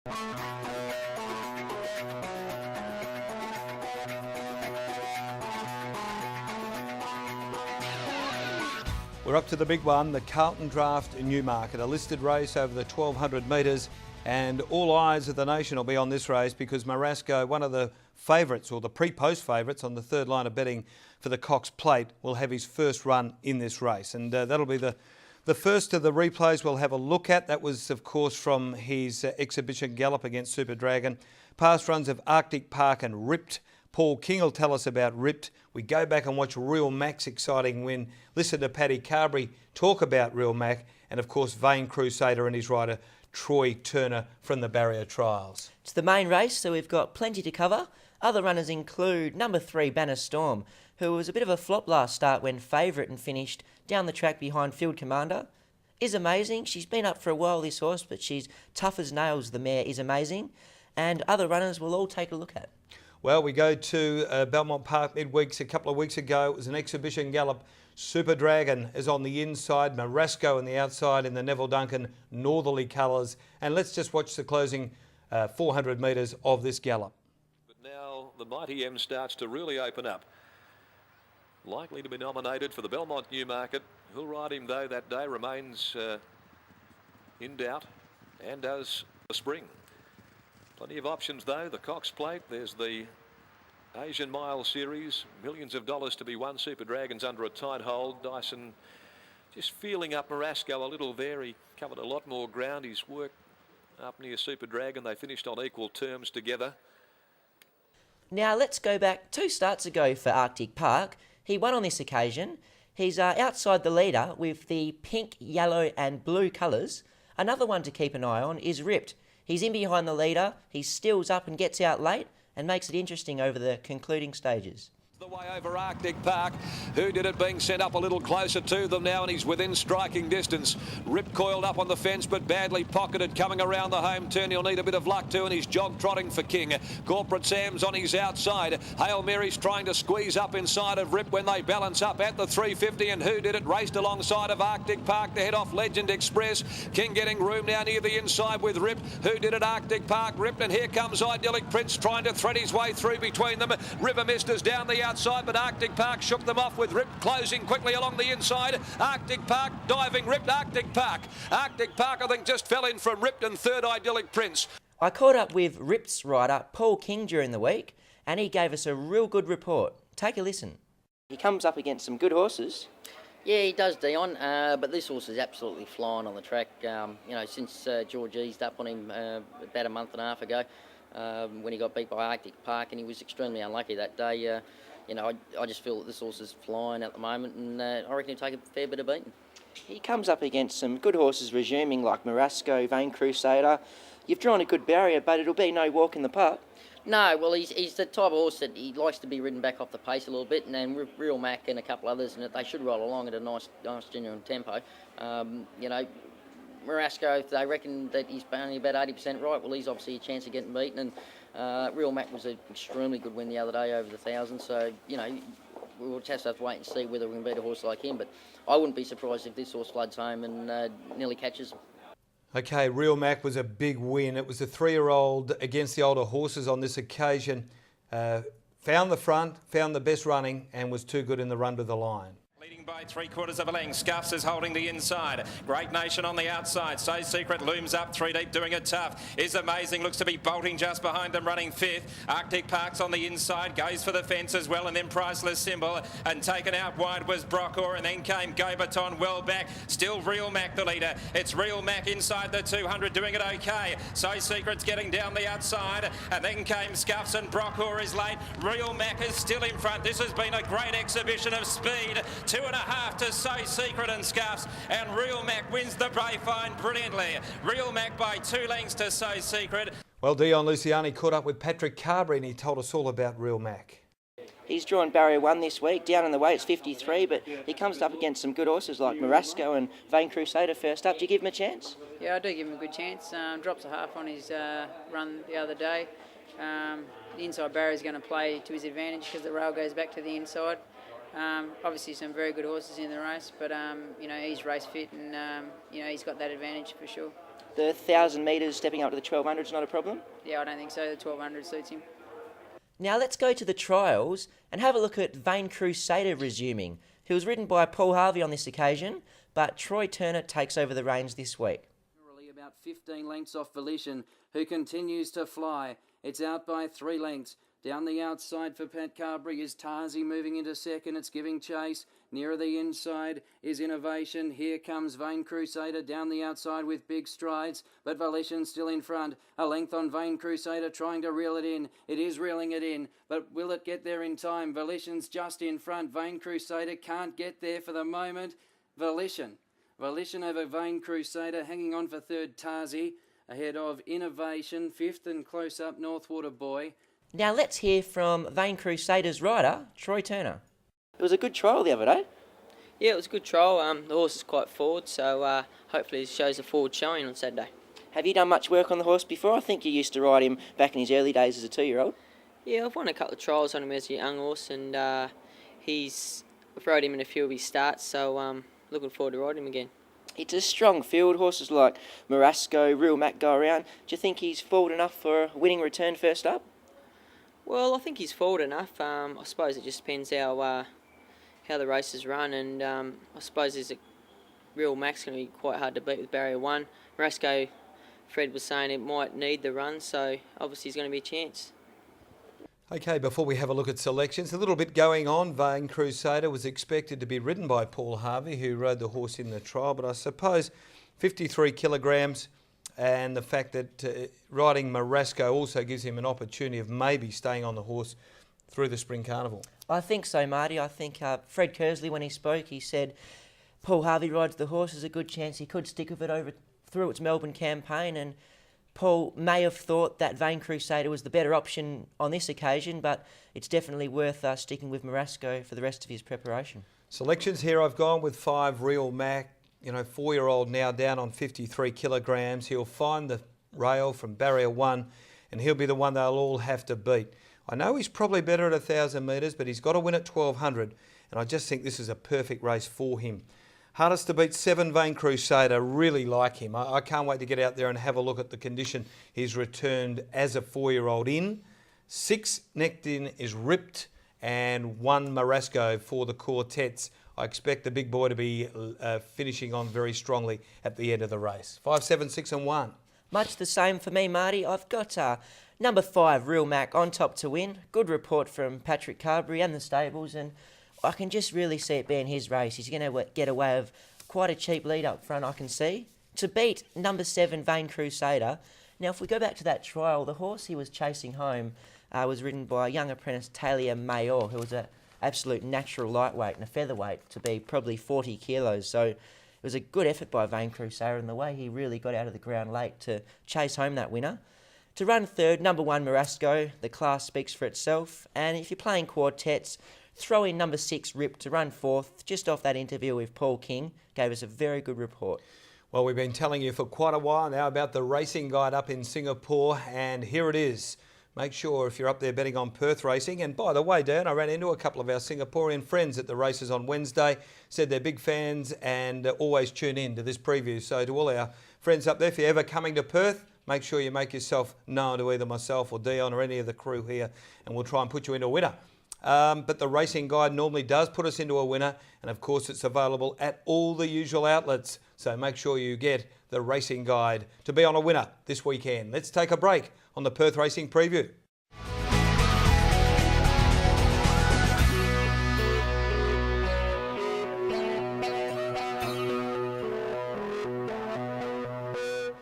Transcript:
We're up to the big one, the Carlton Draft in Newmarket, a listed race over the 1200 metres, and all eyes of the nation will be on this race because Marasco, one of the favourites or the pre-post favourites on the third line of betting for the Cox Plate, will have his first run in this race, and that'll be the first of the replays we'll have a look at. That was, of course, from his exhibition gallop against Super Dragon. Past runs of Arctic Park and Ripped. Paul King will tell us about Ripped. We go back and watch Real Mac's exciting win. Listen to Paddy Carberry talk about Real Mac, and of course Vain Crusader and his rider Troy Turner from the Barrier Trials. It's the main race, so we've got plenty to cover. Other runners include number 3 Banner Storm, who was a bit of a flop last start when favourite and finished down the track behind Field Commander. Is amazing. She's been up for a while, this horse, but she's tough as nails. The mare is amazing, and other runners we'll all take a look at. Well, we go to Belmont Park midweeks a couple of weeks ago. It was an exhibition gallop. Super Dragon is on the inside, Marasco on the outside in the Neville Duncan northerly colours. And let's just watch the closing 400 metres of this gallop. But now the Mighty M starts to really open up. Likely to be nominated for the Belmont Newmarket. Who'll ride him though that day remains in doubt, and does the Spring. Plenty of options though. The Cox Plate, there's the Asian Mile Series, millions of dollars to be won. Super Dragon's under a tight hold. Dyson just feeling up Marasco a little there. He covered a lot more ground. He's worked up near Super Dragon. They finished on equal terms together. Now let's go back 2 starts ago for Arctic Park. He won on this occasion. He's outside the leader with the pink, yellow and blue colours. Another one to keep an eye on is Ripped. He's in behind the leader, he steals up and gets out late and makes it interesting over the concluding stages. The way over Arctic Park. Who Did It being sent up a little closer to them now, and he's within striking distance. Rip coiled up on the fence but badly pocketed coming around the home turn. He'll need a bit of luck too, and he's jog trotting for King. Corporate Sam's on his outside. Hail Mary's trying to squeeze up inside of Rip when they balance up at the 350, and Who Did It raced alongside of Arctic Park to head off Legend Express. King getting room now near the inside with Rip. Who Did It, Arctic Park, Ripped, and here comes Idyllic Prince trying to thread his way through between them. River Misters down the outside, but Arctic Park shook them off with Rip closing quickly along the inside. Arctic Park diving Ripped. Arctic Park I think just fell in from Ripped, and third Idyllic Prince. I caught up with Ripped's rider Paul King during the week and he gave us a real good report. Take a listen. He comes up against some good horses. Yeah, he does, Dion, but this horse is absolutely flying on the track. Since George eased up on him about a month and a half ago when he got beat by Arctic Park, and he was extremely unlucky that day. I just feel that this horse is flying at the moment, and I reckon he'll take a fair bit of beating. He comes up against some good horses resuming like Marasco, Vain Crusader. You've drawn a good barrier, but it'll be no walk in the park. No, well, he's the type of horse that he likes to be ridden back off the pace a little bit, and then Real Mac and a couple others, and they should roll along at a nice genuine tempo. Marasco, if they reckon that he's only about 80% right, well, he's obviously a chance of getting beaten, and Real Mac was an extremely good win the other day over the 1,000, so, we'll just have to wait and see whether we can beat a horse like him, but I wouldn't be surprised if this horse floods home and nearly catches him. Okay, Real Mac was a big win. It was a 3-year-old against the older horses on this occasion. Found the front, found the best running, and was too good in the run to the line. Leading by 3/4 of a length. Scuffs is holding the inside. Great Nation on the outside. So Secret looms up 3 deep, doing it tough. Is Amazing, looks to be bolting just behind them, running 5th. Arctic Park's on the inside, goes for the fence as well, and then Priceless Symbol. And taken out wide was Brockor, and then came Gobaton well back. Still Real Mac the leader. It's Real Mac inside the 200, doing it okay. So Secret's getting down the outside, and then came Scuffs, and Brockor is late. Real Mac is still in front. This has been a great exhibition of speed. 2.5 to So Secret and Scuffs, and Real Mac wins the Brayfine brilliantly. Real Mac by 2 lengths to So Secret. Well, Dion Luciani caught up with Patrick Carberry and he told us all about Real Mac. He's drawn barrier 1 this week. Down in the weight, it's 53, but he comes up against some good horses like Marasco and Vain Crusader first up. Do you give him a chance? Yeah, I do give him a good chance. Drops a half on his run the other day. The inside barrier is going to play to his advantage because the rail goes back to the inside. Obviously some very good horses in the race, but he's race fit and he's got that advantage for sure. The 1,000 metres stepping up to the 1,200 is not a problem? Yeah, I don't think so. The 1,200 suits him. Now let's go to the trials and have a look at Vain Crusader resuming. He was ridden by Paul Harvey on this occasion, but Troy Turner takes over the reins this week. About 15 lengths off Volition, who continues to fly. It's out by 3 lengths. Down the outside for Pat Carberry is Tarzi moving into second. It's giving chase. Nearer the inside is Innovation. Here comes Vain Crusader down the outside with big strides, but Volition still in front. A length on Vain Crusader trying to reel it in. It is reeling it in, but will it get there in time? Volition's just in front. Vain Crusader can't get there for the moment. Volition over Vain Crusader, hanging on for third Tarzi, ahead of Innovation, fifth and close up Northwater Boy. Now let's hear from Vain Crusader's rider, Troy Turner. It was a good trial the other day. Yeah, it was a good trial. The horse is quite forward, so hopefully it shows a forward showing on Saturday. Have you done much work on the horse before? I think you used to ride him back in his early days as a 2-year-old. Yeah, I've won a couple of trials on him as a young horse, and I've rode him in a few of his starts, so looking forward to riding him again. It's a strong field. Horses like Marasco, Real Mac go around. Do you think he's forward enough for a winning return first up? Well, I think he's forward enough. I suppose it just depends how the races run, and I suppose there's a Real Mac's going to be quite hard to beat with barrier 1. Marasco, Fred was saying it might need the run, so obviously he's going to be a chance. Okay, before we have a look at selections, a little bit going on. Vain Crusader was expected to be ridden by Paul Harvey, who rode the horse in the trial, but I suppose 53 kilograms and the fact that riding Marasco also gives him an opportunity of maybe staying on the horse through the Spring Carnival. I think so, Marty. I think Fred Kersley, when he spoke, he said Paul Harvey rides the horse. There's a good chance he could stick with it through its Melbourne campaign, and Paul may have thought that Vain Crusader was the better option on this occasion, but it's definitely worth sticking with Marasco for the rest of his preparation. Selections here, I've gone with 5 Real Mac, 4-year-old now down on 53 kilograms. He'll find the rail from barrier 1 and he'll be the one they'll all have to beat. I know he's probably better at 1,000 metres, but he's got to win at 1,200, and I just think this is a perfect race for him. Hardest to beat 7 Vain Crusader, really like him. I can't wait to get out there and have a look at the condition he's returned as a 4-year-old in. 6 Nectin is ripped and 1 Marasco for the quartets. I expect the big boy to be finishing on very strongly at the end of the race. 5, 7, 6 and 1. Much the same for me, Marty. I've got number 5 Real Mac on top to win. Good report from Patrick Carberry and the stables, and I can just really see it being his race. He's going to get away with quite a cheap lead up front, I can see. To beat number 7, Vain Crusader. Now, if we go back to that trial, the horse he was chasing home was ridden by a young apprentice, Talia Mayor, who was an absolute natural lightweight and a featherweight to be probably 40 kilos. So it was a good effort by Vain Crusader, and the way he really got out of the ground late to chase home that winner. To run third, number 1, Marasco. The class speaks for itself. And if you're playing quartets, throw in number 6, Rip, to run 4th. Just off that interview with Paul King, gave us a very good report. Well, we've been telling you for quite a while now about the racing guide up in Singapore, and here it is. Make sure if you're up there betting on Perth racing, and by the way, Dan, I ran into a couple of our Singaporean friends at the races on Wednesday, said they're big fans and always tune in to this preview. So to all our friends up there, if you're ever coming to Perth, make sure you make yourself known to either myself or Dion or any of the crew here, and we'll try and put you into a winner. But the racing guide normally does put us into a winner, and of course it's available at all the usual outlets. So make sure you get the racing guide to be on a winner this weekend. Let's take a break on the Perth Racing Preview.